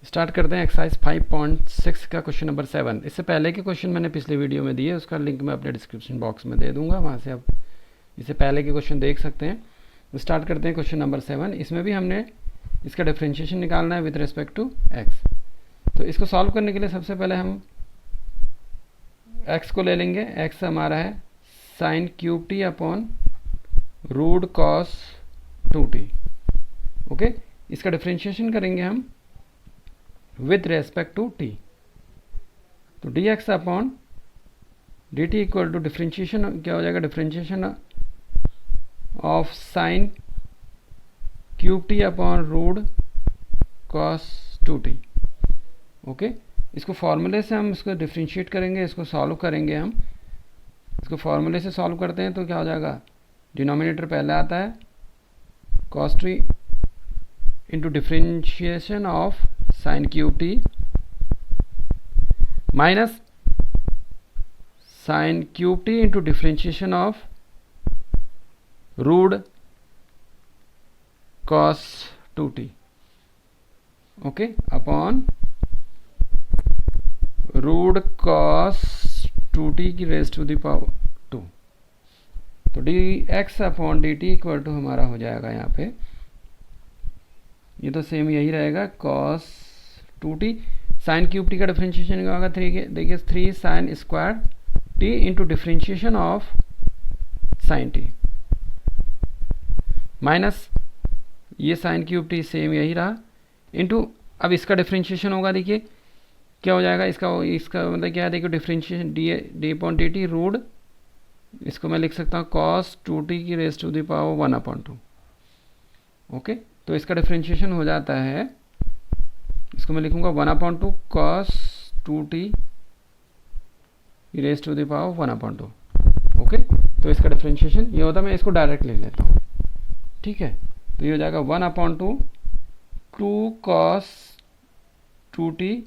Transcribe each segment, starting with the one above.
Start करते हैं exercise 5.6 का क्वेश्चन नंबर 7। इससे पहले के क्वेश्चन मैंने पिछले वीडियो में दिए, उसका लिंक मैं अपने डिस्क्रिप्शन बॉक्स में दे दूंगा, वहाँ से आप इससे पहले के क्वेश्चन देख सकते हैं। स्टार्ट करते हैं क्वेश्चन नंबर 7। इसमें भी हमने इसका डिफ्रेंशिएशन निकालना है विद रिस्पेक्ट टू एक्स। तो इसको सॉल्व करने के लिए सबसे पहले हम एक्स को ले लेंगे। एक्स हमारा है sine cube t upon root cos 2t। Okay, इसका डिफ्रेंशिएशन करेंगे हम विथ रेस्पेक्ट टू टी। तो d x upon d t equal to differentiation क्या हो जाएगा, differentiation of sine cube t upon root cos 2t। Okay, इसको फॉर्मूले से हम इसको डिफ्रेंशिएट करेंगे, इसको सॉल्व करेंगे। हम इसको फॉर्मूले से सॉल्व करते हैं तो क्या हो जाएगा, डिनोमिनेटर पहले आता है cos t into differentiation of sine cube t minus sine cube t into differentiation of root cos 2t। Okay, upon root cos 2t की रेज टू द पावर 2। तो d x upon d t equal to हमारा हो जाएगा यहाँ पे, ये तो same यही रहेगा, cos 2t sign cube T का डिफ्रेंशिएशन क्या होगा, देखिए 3 sine square t into differentiation of sine t minus ये साइन क्यूब टी सेम यही रहा इंटू, अब इसका डिफ्रेंशिएशन होगा, देखिए क्या हो जाएगा, इसका मतलब क्या है, देखिए differentiation d upon d t root, इसको मैं लिख सकता हूँ कॉस 2t की raise to the power 1/2। Okay, तो इसका डिफ्रेंशिएशन हो जाता है, इसको मैं लिखूंगा 1/2 कॉस 2t की raise to the power 1/2। Okay, तो इसका डिफ्रेंशिएशन ये होता है, मैं इसको डायरेक्ट ले लेता हूँ। ठीक है, तो ये हो जाएगा 1/2 2 कॉस 2t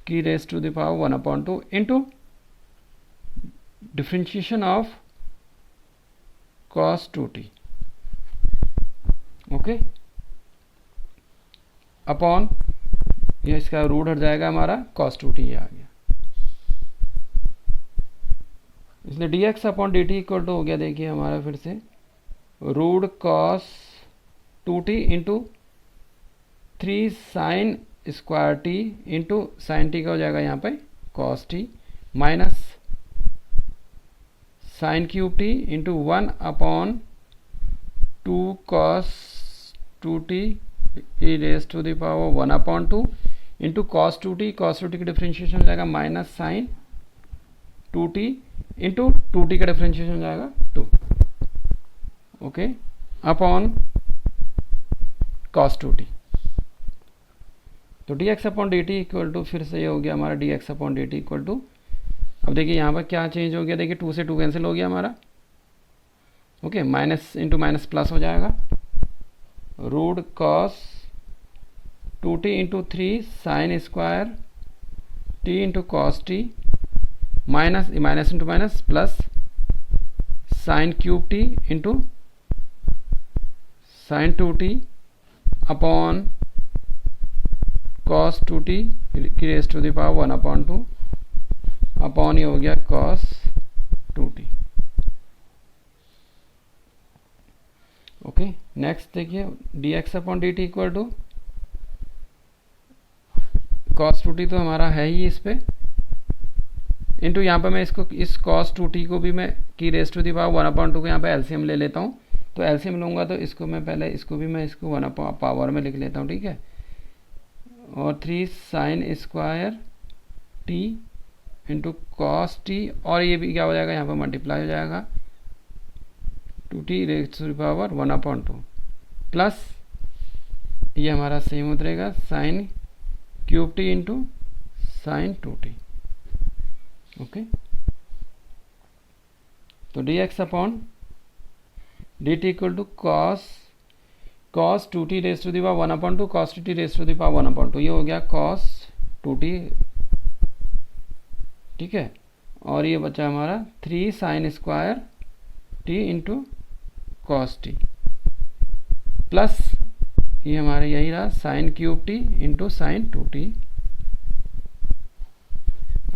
की raise to the power 1/2 into differentiation of cos 2t। Okay, upon ये इसका रूट हट जाएगा हमारा कॉस 2t, ये आ गया। इसलिए d x upon d t equal to हो गया, देखिए हमारा फिर से root cos 2t into 3 sine square t into sine t का हो जाएगा यहाँ पे cos t minus sine cube t into 1/2 cos 2t ई raise to the power 1/2 into cos 2t की डिफ्रेंशिएशन हो जाएगा minus sign 2t into 2t का डिफ्रेंशिएशन हो जाएगा 2। Okay, upon cos 2t। तो d x upon d t equal to फिर से ये हो गया हमारा d x upon d t equal to, अब देखिए यहाँ पर क्या चेंज हो गया, देखिए 2 से 2 कैंसिल हो गया हमारा। Okay, minus into minus plus हो जाएगा, root cos 2t into 3 sine square t into cos t minus minus into minus plus sine cube t into sine 2t upon cos 2t की रेज टू द पावर 1/2 अपॉन ये हो गया cos 2t। Okay, next देखिए d x upon d t equal to cos 2t तो हमारा है ही इस पे, इंटू यहाँ पर मैं इसको इस कॉस 2t को भी मैं की रेज टू द पावर 1/2 को यहाँ पे एलसीएम ले लेता हूँ। तो एलसीएम लूँगा तो इसको मैं पहले इसको भी मैं इसको 1 पावर में लिख लेता हूँ। ठीक है, और 3 sine square t into cos T, और ये भी क्या हो जाएगा, यहाँ पर मल्टीप्लाई हो जाएगा 2t raise to the power 1/2 plus ये हमारा सेम उतरेगा sine cube t into sine 2t। Okay, तो d x upon d t equal to cos 2t raise to the power 1/2 cos 2t raise to the power 1/2, ये हो गया cos 2t। ठीक है, और ये बचा हमारा 3 sine square t into cos t plus ये हमारे यही रहा sine cube t into sine 2t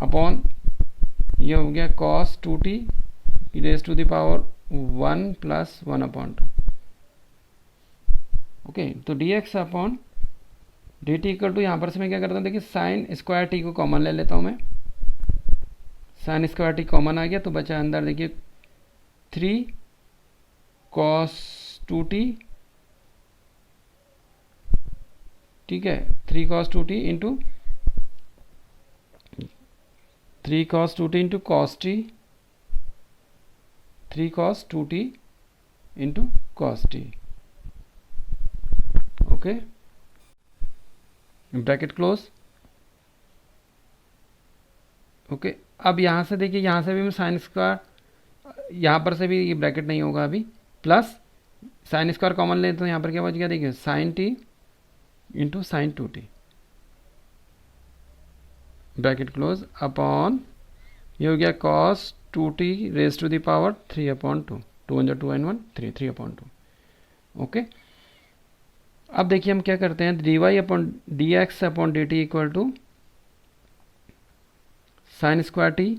upon ये हो गया cos 2t raise to the power 1 plus 1 upon 2। Okay, तो dx upon dt equal to, यहाँ पर से मैं क्या करता हूँ, देखिए साइन स्क्वायर टी को कॉमन ले लेता हूँ मैं। साइन स्क्वायर टी कॉमन आ गया तो बचा अंदर देखिए 3 cos 2t, ठीक है, 3 cos 2t into 3 cos 2t into cos t, 3 cos 2t into cos t। Okay, bracket close. Okay, अब यहाँ से देखिए, यहाँ से भी मैं साइन स्क्वायर, यहाँ पर से भी ये ब्रैकेट नहीं होगा अभी, प्लस साइन स्क्वायर कॉमन ले तो यहाँ पर क्या बच गया, देखिए sine t into sine 2t bracket close upon ये हो गया cos 2t raise to the power 3 upon 2, 2 × 2 and 1 3, 3 upon 2। Okay, अब देखिए हम क्या करते हैं, dy upon dx upon dt equal to sine square t.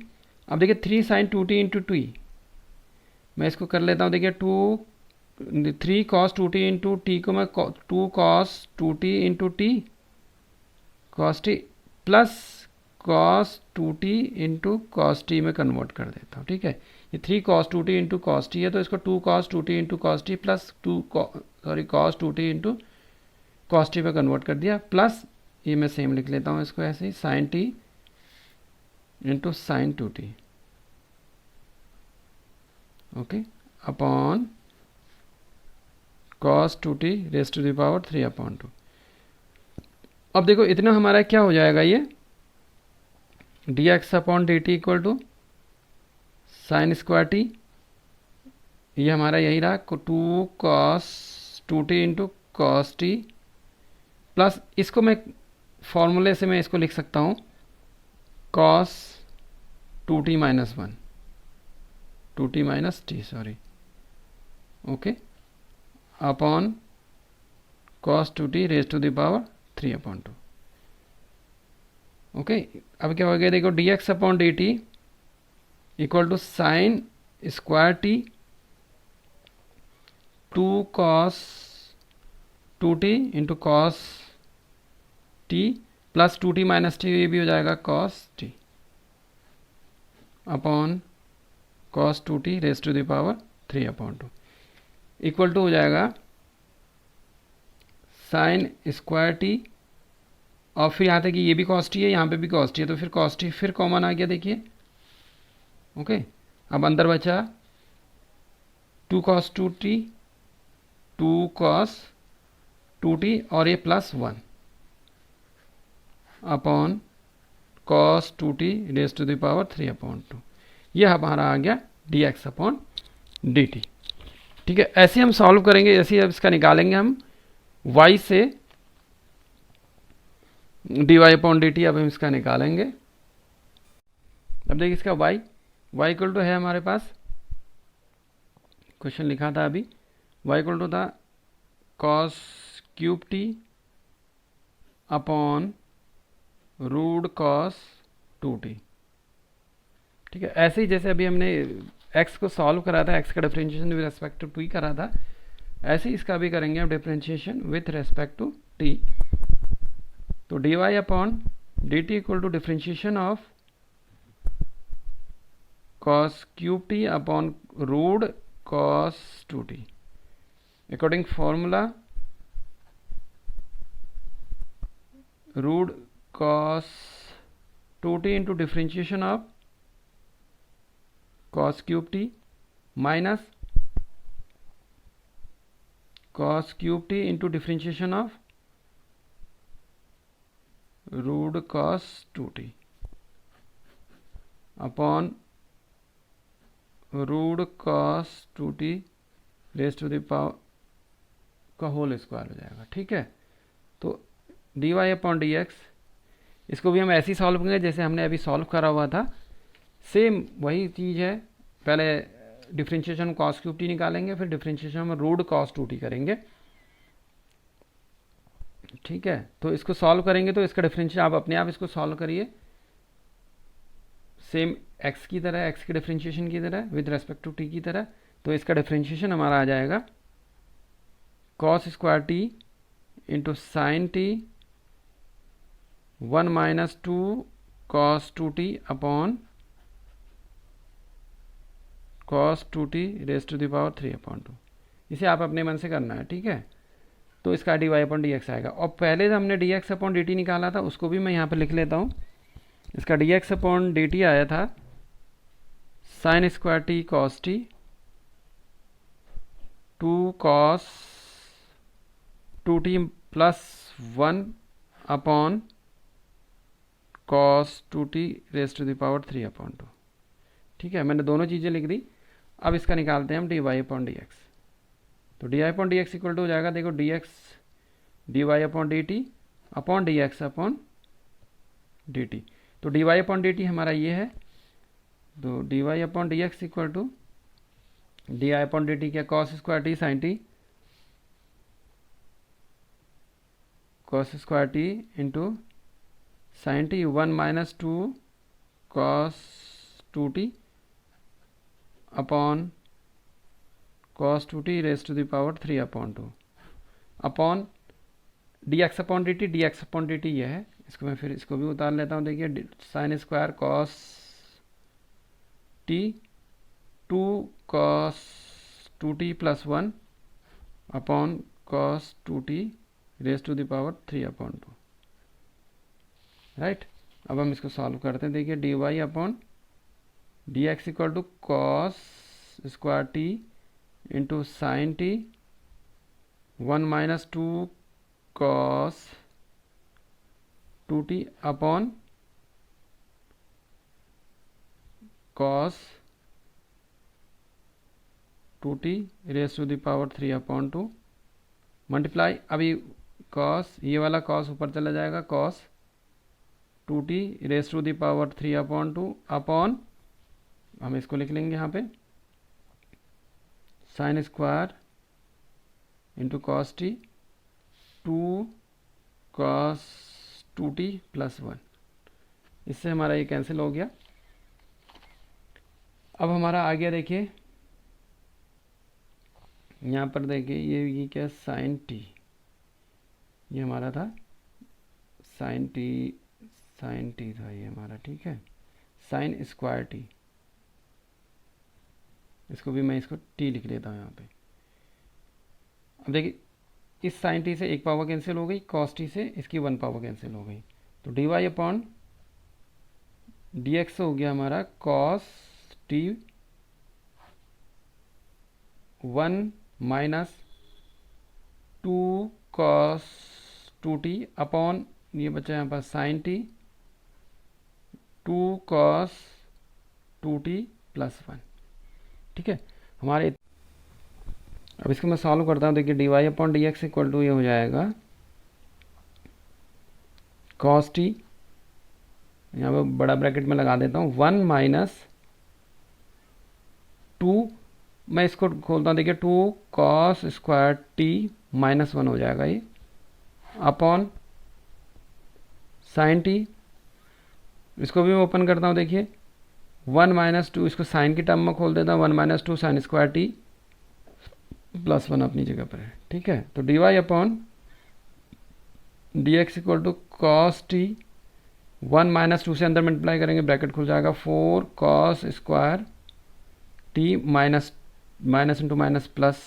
अब देखिए 3 साइन 2t इंटू 2, मैं इसको कर लेता हूँ, देखिए 3 cos 2t इंटू टी को मैं 2 cos 2t into T cos t plus cos 2t into cos t में कन्वर्ट कर देता हूँ। ठीक है, ये 3 cos 2t into cos t है तो इसको 2 cos 2t into cos t plus cos 2t into cos t पे कन्वर्ट कर दिया, प्लस ये मैं सेम लिख लेता हूँ इसको ऐसे ही sine t into sine 2t। Okay, upon cos 2t raise to the power 3 upon 2। अब देखो इतना हमारा क्या हो जाएगा, ये dx upon dt equal to sine square t, ये हमारा यही रहा 2 cos 2t into cos t plus इसको मैं फॉर्मूले से मैं इसको लिख सकता हूँ cos 2t minus 1, 2t minus t sorry. Okay, upon cos 2t raise to the power 3 upon 2। Okay, अब क्या हो गया, देखो dx upon dt equal to sine square t 2 cos 2t into cos t plus 2t minus t, ये भी हो जाएगा cos t upon cos 2t raise to the power 3 upon 2 equal to हो जाएगा साइन स्क्वायर टी, और फिर यहाँ तक कि ये भी cos t है, यहाँ पे भी cos t है, तो फिर cos t फिर कॉमन आ गया देखिए। ओके, अब अंदर बचा 2 cos 2t, 2 cos 2t और ये plus 1 upon cos 2t raise to the power 3 upon 2। यह हमारा आ गया dx अपॉन dt। ठीक है, ऐसे हम सॉल्व करेंगे, ऐसे अब इसका निकालेंगे हम y से dy अपॉन dt, अब हम इसका निकालेंगे। अब देखिए इसका y इक्वल टू है हमारे पास, क्वेश्चन लिखा था अभी, y इक्वल टू था cos cube t upon root cos 2t। ठीक है, ऐसे ही जैसे अभी हमने x को सॉल्व करा था, x का differentiation with respect to t करा था, ऐसे ही इसका भी करेंगे हम differentiation with respect to t। तो dy upon dt equal to differentiation of cos cube t upon root cos 2t according formula root cos 2t into differentiation of cos cube t minus cos cube t into differentiation of root cos 2t upon root cos 2t raise to the power का whole square हो जाएगा। ठीक है, तो dy upon dx, इसको भी हम ऐसे ही सॉल्व करेंगे जैसे हमने अभी सॉल्व करा हुआ था, सेम वही चीज़ है। पहले डिफरेंशिएशन cos क्यूब t निकालेंगे, फिर डिफरेंशिएशन में रूट cos 2t करेंगे। ठीक है, तो इसको सॉल्व करेंगे तो इसका डिफरेंशियल आप अपने आप इसको सॉल्व करिए सेम x की तरह, x के डिफरेंशिएशन की तरह विद रेस्पेक्ट टू t की तरह। तो इसका डिफरेंशिएशन हमारा आ जाएगा cos square t into sine t 1 minus 2 cos 2t upon cos 2t raise to the power 3/2। इसे आप अपने मन से करना है, ठीक है। तो इसका d y upon d x आएगा, और पहले हमने d x upon d t निकाला था, उसको भी मैं यहाँ पर लिख लेता हूँ। इसका d x upon d t आया था sine square t cos t 2 cos 2t plus 1 upon cos 2t raise to the power 3/2। ठीक है, मैंने दोनों चीज़ें लिख दी। अब इसका निकालते हैं हम d y upon d x. तो d y upon d x equal to हो जाएगा, देखो d x d y upon d t upon d x upon d t. तो d y upon d t हमारा ये है, तो d y upon d x equal to d i upon d t क्या, cos square t sine t, cos square t into sine t 1 minus 2 cos 2t upon cos 2t raise to the power 3/2 upon d x upon d t, d x upon d t ये है। इसको मैं फिर इसको भी उतार लेता हूँ। देखिए sine square cos t 2 cos 2t plus 1 upon cos 2t raise to the power 3/2, right. अब हम इसको सॉल्व करते हैं। देखिए d y upon d x equal to cos square t into sine t 1 minus 2 cos 2t upon cos 2t raise to the power 3/2 multiply, अभी cos ये वाला cos ऊपर चला जाएगा, cos 2t raise to the power 3/2 upon हम इसको लिख लेंगे यहाँ पे sine square into cos t 2 cos 2t plus 1। इससे हमारा ये कैंसिल हो गया। अब हमारा आ गया, देखिए यहाँ पर देखिए ये क्या साइन टी, ये हमारा था साइन टी था ये हमारा, ठीक है। साइन स्क्वायर टी, इसको भी मैं इसको टी लिख लेता हूँ यहाँ पे। अब देखिए इस साइन टी से एक पावर कैंसिल हो गई, कॉस टी से इसकी 1 पावर कैंसिल हो गई, तो d y upon d x हो गया हमारा cos t 1 minus 2 cos 2t upon ये बचा यहाँ पर sign T 2 cos 2t plus 1, ठीक है हमारे। अब इसको मैं सॉल्व करता हूँ। देखिए d y upon d x equal to ये हो जाएगा कॉस टी, यहाँ पर बड़ा ब्रैकेट में लगा देता हूँ 1 माइनस 2, मैं इसको खोलता हूँ, देखिए 2 कॉस स्क्वायर टी माइनस 1 हो जाएगा ये अपॉन साइन टी, इसको भी मैं ओपन करता हूँ। देखिए 1 माइनस 2, इसको साइन की टर्म में खोल देता हूँ, 1 minus 2 sine square t plus 1 अपनी जगह पर है, ठीक है। तो d y upon d x equal to cos t 1 minus 2 से अंदर मल्टीप्लाई करेंगे, ब्रैकेट खुल जाएगा 4 cos square t minus minus into minus plus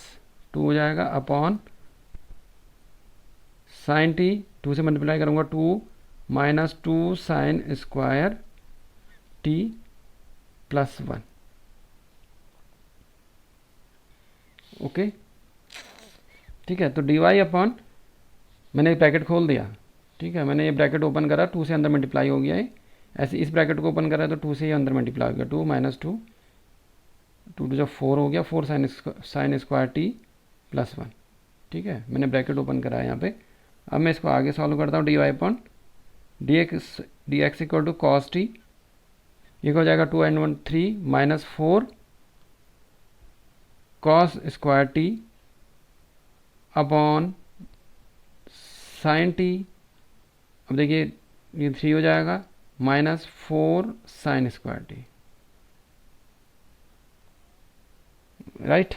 2 हो जाएगा अपॉन साइन टी 2 से मल्टीप्लाई करूँगा 2 minus 2 sine square t plus 1, okay, ठीक है। तो डी वाई अपॉन मैंने ब्रैकेट खोल दिया, ठीक है, मैंने ये ब्रैकेट ओपन करा, 2 से अंदर मल्टीप्लाई हो गया है, ऐसे इस ब्रैकेट को ओपन करा तो 2 से ही अंदर मल्टीप्लाई हो गया, 2 माइनस 2 2 जब 4 हो गया, 4 साइन स्क्वायर टी प्लस 1, ठीक है, मैंने ब्रैकेट ओपन करा है यहाँ पे। अब मैं इसको आगे सॉल्व करता हूँ। D y upon d x equal to cos t, ये हो जाएगा 2 and 1 3 minus 4 cos square t upon sine t, अब देखिए ये 3 हो जाएगा, minus 4 sine square t, right.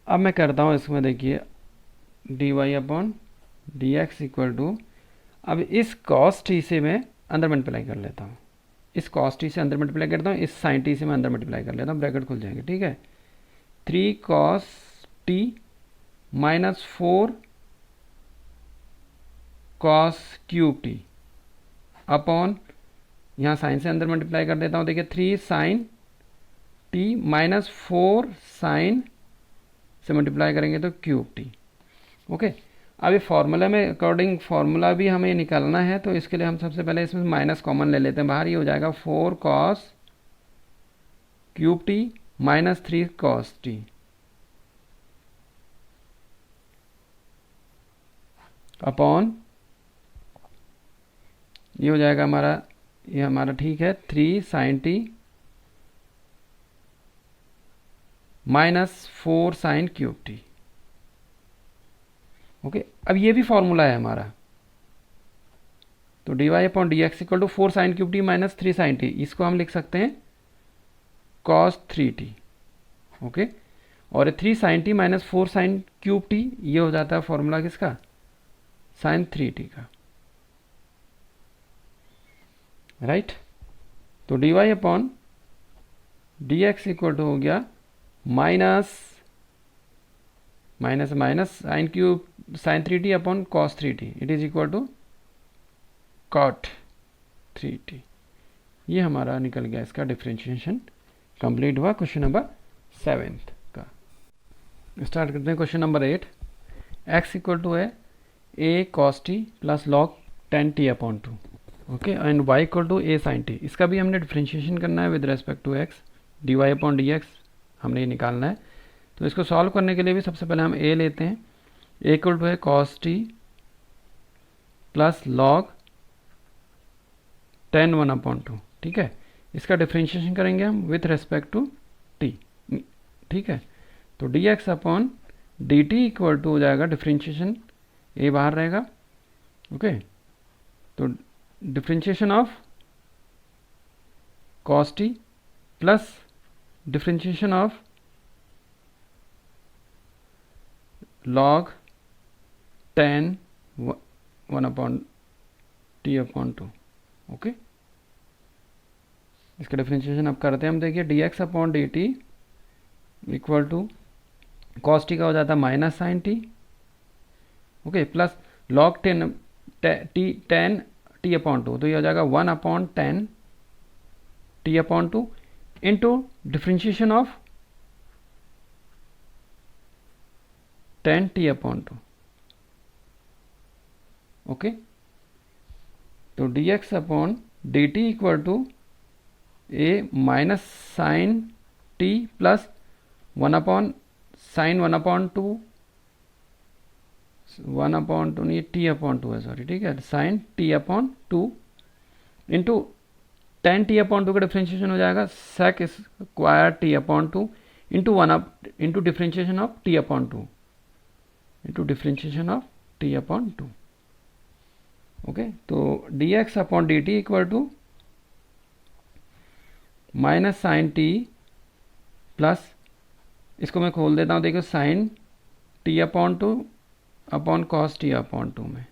अब मैं करता हूँ इसमें, देखिए d y upon d x equal to, अब इस कॉस टी से मैं अंदर मल्टीप्लाई कर लेता हूँ, इस कॉस टी से अंदर मल्टीप्लाई करता हूँ, इस साइन टी से मैं अंदर मल्टीप्लाई कर लेता हूँ, ब्रैकेट खुल जाएंगे, ठीक है। 3 cos t minus 4 cos cube t upon, यहाँ साइन से अंदर मल्टीप्लाई कर देता हूँ, देखिए 3 साइन टी माइनस 4 साइन से मल्टीप्लाई करेंगे तो क्यूब टी, ओके। अब ये फॉर्मूला में अकॉर्डिंग फॉर्मूला भी हमें निकालना है, तो इसके लिए हम सबसे पहले इसमें माइनस कॉमन ले लेते हैं, बाहर ये हो जाएगा 4 cos cube t minus 3 cos t upon, ये हो जाएगा हमारा, ये हमारा ठीक है 3 sine t minus 4 sine cube t, okay. अब ये भी फॉर्मूला है हमारा, तो d y upon d x equal to 4 sine cube t minus 3 sine t, इसको हम लिख सकते हैं कॉस 3 टी, ओके। और 3 sine t minus 4 sine cube t, ये हो जाता है फॉर्मूला किसका, साइन 3 टी का, राइट। तो d y upon d x equal to हो गया minus minus minus sine cube sine 3t upon cos 3t, it is equal to cot 3t। ये हमारा निकल गया, इसका डिफ्रेंशिएशन कंप्लीट हुआ क्वेश्चन नंबर 7 का। स्टार्ट करते हैं question number 8। x equal to है a cos t plus log 10t upon 2, okay, and y equal to a sin t। इसका भी हमने डिफ्रेंशिएशन करना है with respect to x, d y upon d x हमने ये निकालना है। तो इसको सॉल्व करने के लिए भी सबसे पहले हम a लेते हैं, a इक्वल टू है cos t plus log 10 1 upon 2, ठीक है। इसका डिफ्रेंशिएशन करेंगे हम विथ रेस्पेक्ट टू t, ठीक है। तो d x upon d t equal to हो जाएगा, डिफ्रेंशिएशन a बाहर रहेगा, ओके। तो differentiation of cos t plus differentiation of log 10 1 upon t upon 2, okay. इसका डिफ्रेंशिएशन अब करते हैं हम, देखिए d x upon d t equal to cos t का हो जाता है minus sine t, okay, plus log 10 t upon 2, तो ये हो जाएगा 1 upon 10 t upon 2 into differentiation of 10 t upon 2, okay. तो d x upon d t equal to a minus sine t plus 1 upon sine 1 upon 2 नहीं, t upon 2 है, sorry, ठीक है, sine t upon 2 into 10 t upon 2 का differentiation हो जाएगा sec square t upon 2 into 1 into differentiation of t upon 2 into differentiation of t upon 2, okay. तो d x upon d t equal to minus sine t plus, इसको मैं खोल देता हूँ, देखो sine t upon 2 upon cos t upon 2 में,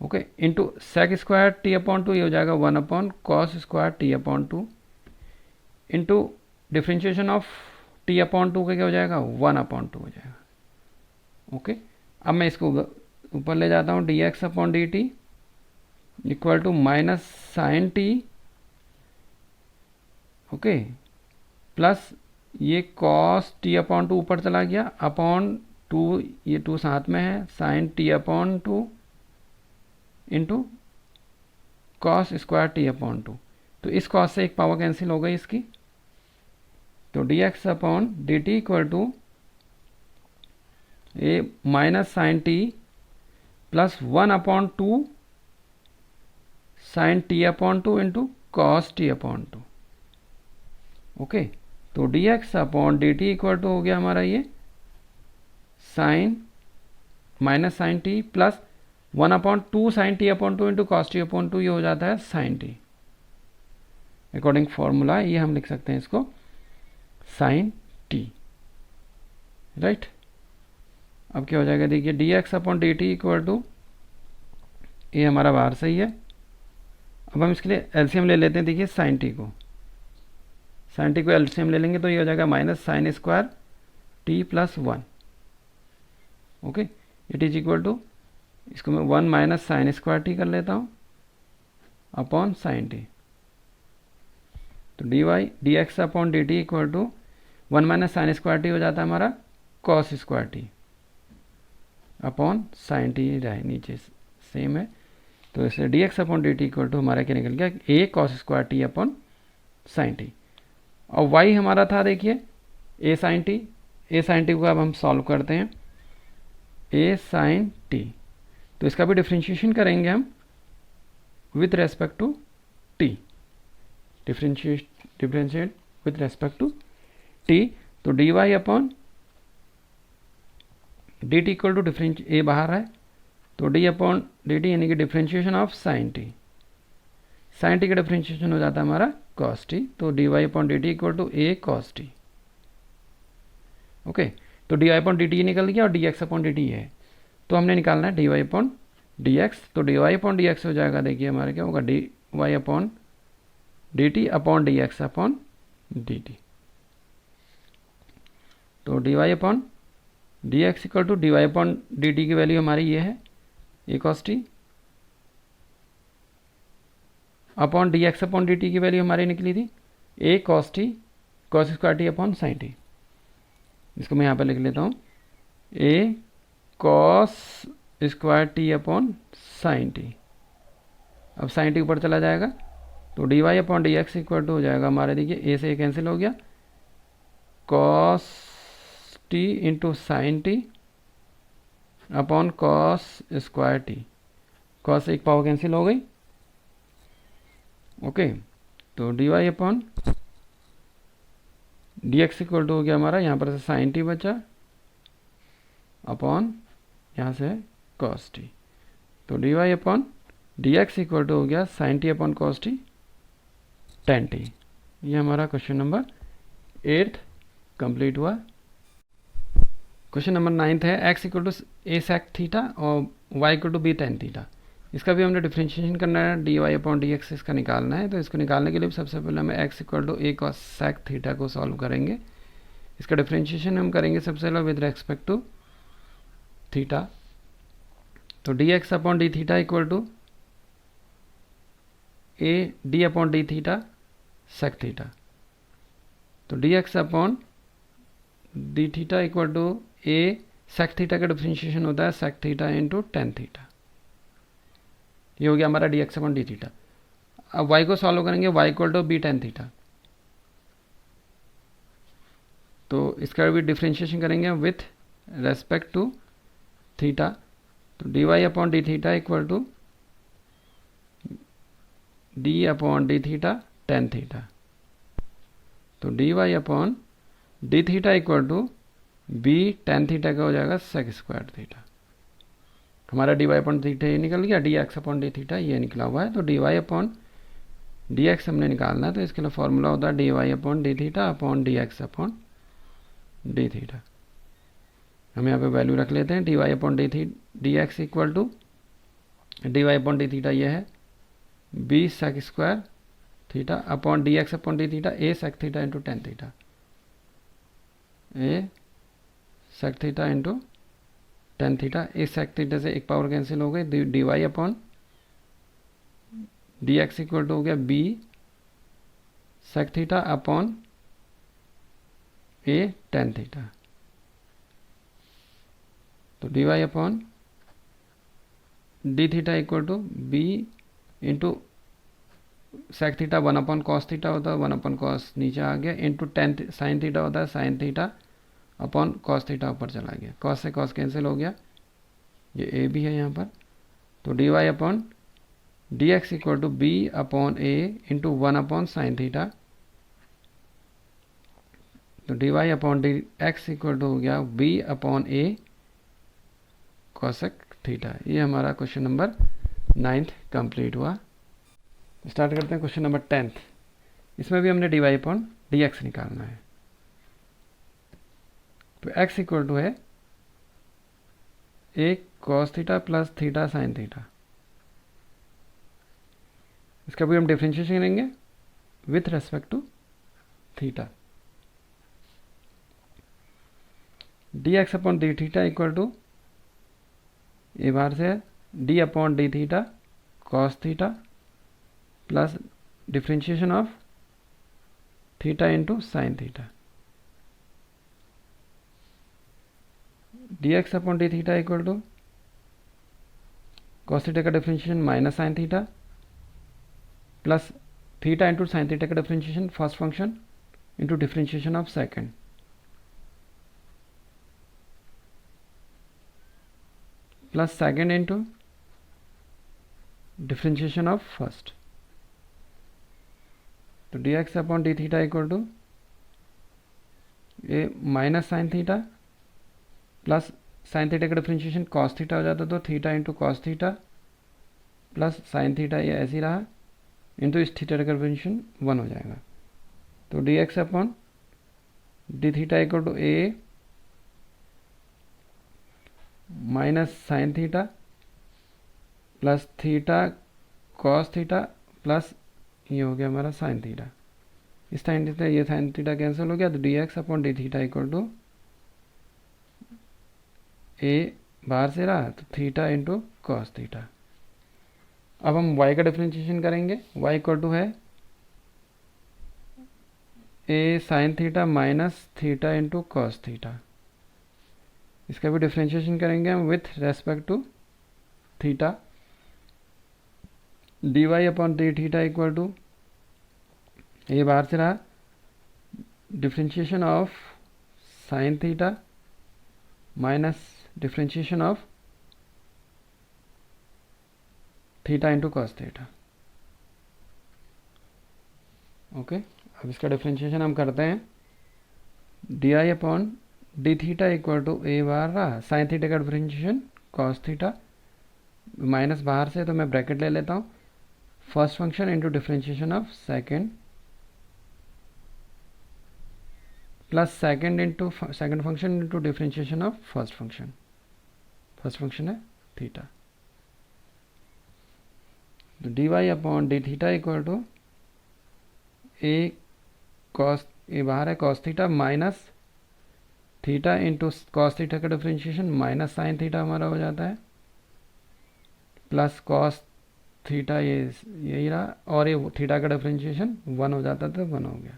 okay, into sec square t upon 2, ये हो जाएगा 1 upon cos square t upon 2 into differentiation of t upon 2 का क्या हो जाएगा, 1 अपॉन 2 हो जाएगा, ओके। अब मैं इसको ऊपर ले जाता हूँ, d x upon d t equal to minus sine t, okay, plus ये कॉस टी अपॉन 2 ऊपर चला गया अपॉन 2, ये 2 साथ में है, sine t upon 2 into cos square t upon 2। तो इस कॉस से एक पावर कैंसिल हो गई इसकी, तो d x upon d t equal to a minus sine t plus 1 upon 2 sine t upon 2 into cos t upon 2, okay. तो d x upon d t equal to हो गया हमारा ये sine minus sine t plus 1/2 sine t upon 2 into cos t upon 2, ये हो जाता है sine T. According formula ये हम लिख सकते हैं इसको साइन टी, राइट। अब क्या हो जाएगा, देखिए d x upon d t equal to, ये हमारा बाहर सही है। अब हम इसके लिए एलसीएम ले लेते हैं। देखिए साइन टी को एलसीएम ले लेंगे तो ये हो जाएगा minus sine square t plus 1। Okay, it is equal to, इसको मैं 1 माइनस साइन स्क्वायर टी कर लेता हूँ अपॉन साइन टी। तो d y d x upon d t equal to 1 minus sine square t हो जाता है हमारा cos square t upon sine t, रहे नीचे सेम है। तो इससे d x upon d t equal to हमारा क्या निकल गया, a cos square t upon sine t. और वाई हमारा था, देखिए ए साइन टी को अब हम सॉल्व करते हैं, ए साइन टी। तो इसका भी डिफ्रेंशिएशन करेंगे हम with respect to t, differentiate with respect to t. तो d y upon d t equal to differentiate, a बाहर है तो डी अपॉन डी टी यानी कि डिफ्रेंशिएशन ऑफ साइन टी का डिफ्रेंशिएशन हो जाता है हमारा कॉस टी। तो d y upon d t equal to a cos t. Okay, तो d y upon d t निकल गया और d x upon d T है, तो हमने निकालना है d y upon d x. तो d y upon d x हो जाएगा, देखिए हमारे क्या होगा, d y upon d t upon d x upon d t. तो d y upon d x equal to d y upon d t की value हमारी ये है a cos t upon d x upon d t की value हमारी निकली थी a cos t cos square t upon sine t. इसको मैं यहाँ पर लिख लेता हूँ, a cos square t upon sine t. अब साइन टी ऊपर चला जाएगा तो d y upon d x equal to हो जाएगा हमारे, देखिए ए से ए कैंसिल हो गया, cos t into sine t upon cos square t. Cos एक पावर कैंसिल हो गई। ओके, तो d y upon d x equal to हो गया हमारा, यहाँ पर से साइन टी बचा अपॉन यहाँ से कॉस टी। तो d y upon d x equal to हो गया sine t upon cos t tan t. ये हमारा क्वेश्चन नंबर 8 कंप्लीट हुआ। क्वेश्चन नंबर 9 है, x equal to a sec theta और y equal to b tan theta. इसका भी हमने डिफ्रेंशिएशन करना है, d y upon d x इसका निकालना है। तो इसको निकालने के लिए सबसे पहले हमें x equal to a cos sec theta को सॉल्व करेंगे। इसका डिफ्रेंशिएशन हम करेंगे सबसे पहले विद रेस्पेक्ट टू थीटा। तो d x upon d theta equal to a d upon d theta sec theta. तो d x upon d theta equal to a sec theta का डिफ्रेंशिएशन होता है sec theta into tan theta. ये हो गया हमारा d x upon d theta. अब Y को सॉल्व करेंगे, y equal to b tan theta. तो इसका भी डिफ्रेंशिएशन करेंगे विथ रेस्पेक्ट टू थीटा। तो d y upon d theta equal to d upon d theta tan theta. तो d y upon d theta equal to b tan theta का हो जाएगा sec square theta. हमारा d y upon theta ये निकल गया, d x upon d theta ये निकला हुआ है। तो d y upon d x हमने निकालना है, तो इसके लिए फॉर्मूला होता है d y upon d theta upon d x upon d theta. हम यहाँ पे वैल्यू रख लेते हैं, d y upon d x equal to d y upon d theta ये है b sec square theta upon d x upon d theta a sec theta into tan theta, a sec theta into tan theta. A sec theta से एक power cancel हो गई, d y upon d x equal to हो गया b sec theta upon a tan theta. तो d y upon d theta equal to b into sec theta 1 upon cos theta होता है, 1 upon cos नीचे आ गया, into ten sine theta होता है, sign theta upon cos theta ऊपर चला गया, कॉस से कॉस कैंसिल हो गया, ये ए भी है यहाँ पर। तो d y upon d x equal to b upon a into 1 upon sine theta. तो d y upon d x equal to हो गया b upon a cosec theta. ये हमारा क्वेश्चन नंबर 9th कंप्लीट हुआ। स्टार्ट करते हैं question number 10th। इसमें भी हमने dy अपॉन dx निकालना है। तो x इक्वल टू है a cos theta plus theta sine theta. इसका भी हम डिफ्रेंशिएशन करेंगे with respect to theta. dx upon d theta equal to a बार से d upon d theta cos theta plus differentiation of theta into sine theta. dx upon d theta equal to cos theta का differentiation minus sine theta plus theta into sine theta का differentiation first function into differentiation of second plus second into differentiation of first. तो dx upon d theta equal to a minus sine theta plus sine theta का differentiation cos theta हो जाता, तो theta into cos theta plus sine theta, ये ऐसे ही रहा, into इस theta का डिफ्रेंशिएशन 1 हो जाएगा। तो dx upon d theta equal to a minus sine theta plus theta cos theta plus ये हो गया हमारा साइन थीटा। इस साइन थीटा ये साइन थीटा कैंसिल हो गया, तो dx upon d theta equal to a बाहर से रहा, तो थीटा इंटू कॉस थीटा। अब हम y का डिफ्रेंशिएशन करेंगे। y इक्वल टू है a sine theta minus theta into cos theta. इसका भी डिफ्रेंशिएशन करेंगे हम with respect to theta. dy upon d theta equal to ये बाहर से रहा, differentiation of sine theta minus differentiation of theta into cos theta. Okay, अब इसका डिफ्रेंशिएशन हम करते हैं। D i upon d theta equal to a बार रहा, साइन थीटा का डिफ्रेंशिएशन कॉस थीटा माइनस बाहर से, तो मैं ब्रैकेट ले लेता हूँ, first function into differentiation of second plus second into second function into differentiation of first function. First function है थीटा। तो d y upon d theta equal to a cos, a बाहर है cos theta minus theta into cos theta का differentiation minus sine theta हमारा हो जाता है, plus cos theta ये यही रहा, और ये थीटा का डिफ्रेंशिएशन 1 हो जाता था, 1 हो गया।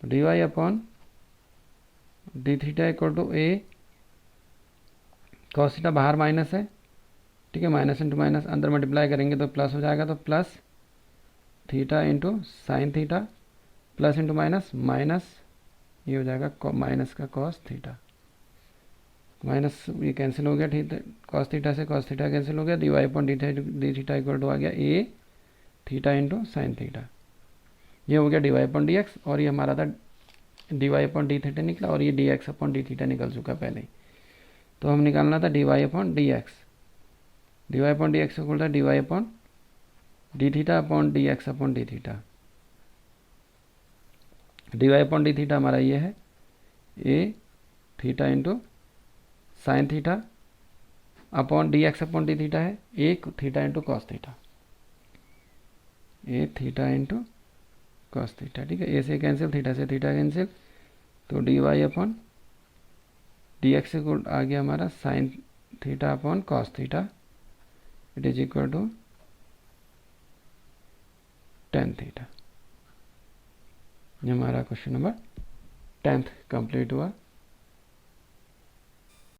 तो d y upon d theta equal to a cos theta बाहर माइनस है, ठीक है, माइनस इंटू माइनस अंदर मल्टीप्लाई करेंगे तो प्लस हो जाएगा, तो plus theta into sine theta plus into minus minus ये हो जाएगा माइनस का कॉस थीटा, माइनस ये कैंसिल हो गया, ठीक है, कॉस थीटा से कॉस थीटा कैंसिल हो गया। D y upon d theta equal to आ गया ए थीटा इंटू साइन थीटा। ये हो गया d y upon d x, और ये हमारा था d y upon d theta निकला, और ये d x upon d theta निकल चुका पहले ही। तो हम निकालना था d y upon d x. D y upon d x equal था d y upon d theta upon d x upon d theta. D y upon d theta हमारा ये है a theta into sine theta upon d x upon d theta है a theta into cos theta, a theta into cos theta, ठीक है। A से cancel, theta से theta cancel, तो d y upon d x equal आ गया हमारा sine theta upon cos theta, it is equal to tan theta. ये हमारा क्वेश्चन नंबर 10th कंप्लीट हुआ।